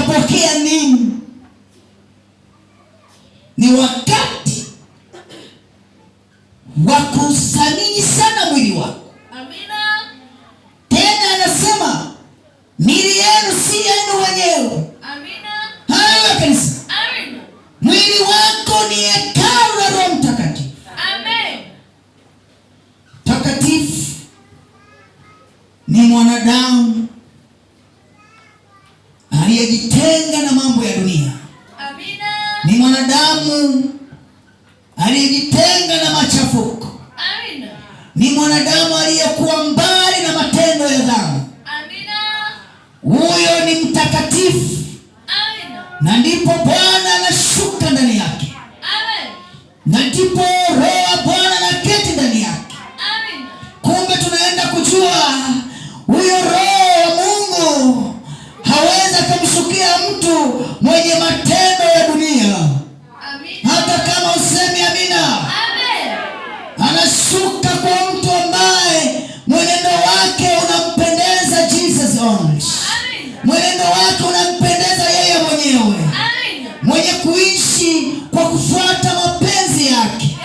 unapokea nini? Ni wakati wa kuthamini sana mwili wako. Amina. Tena anasema miili yenu si yenu wenyewe. Amina. Haya kanisa. Amina. Mwili wako ni hekalu la Roho Mtakatifu. Amen. Takatifu ni mwanadamu aliyejitenga na mambo ya dunia. Amina. Ni mwanadamu aliyejitenga na machafuko. Amina. Ni mwanadamu aliyekuwa mbali na matendo ya dhambi. Amina. Huyo ni mtakatifu. Amina. Na ndipo Bwana anashuka ndani yake. Amen. Na ndipo Roho wa Bwana anaketi ndani yake. Amina. Kumbe tunaenda kujua huyo Roho wa Mungu hawezi kumshukia mtu mwenye matendo ya dunia. Amina. Hata kama usemi amina. Amen. Anashuka kwa mtu ambaye mwenendo wake unampendeza Jesus only. Amina. Mwenendo wake unampendeza yeye mwenyewe. Amina. Mwenye kuishi kwa kufuata mapenzi yake.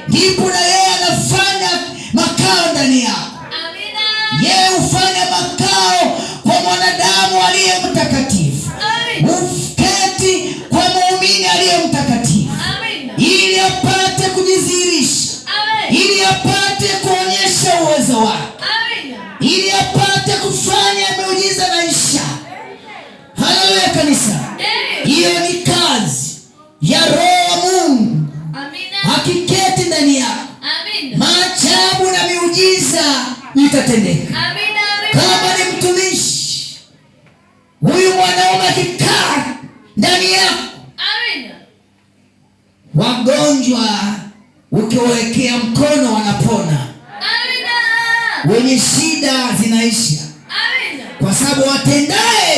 Ndipo na yeye anafanya makao ndani yako. Amina. Yeye hufanya makao kwa mwanadamu aliye mtakatifu. Uketi kwa muumini aliye mtakatifu. Amina. Ili apate kujidhihirisha. Ili apate kuonyesha uwezo wake. Amina. Ili apate kufanya miujiza na ishara. Haleluya kanisa. Hiyo ni kazi ya Roho wa Mungu. Amina. Akiketi ndani yako. Amina. Maajabu na miujiza itatendeka. Amina. Kama ni mtumishi, huyu mwanaume akikaa ndani yako, Amina. wagonjwa ukiwekea mkono wanapona. Amina. Wenye shida zinaisha. Amina. Kwa sababu watendaye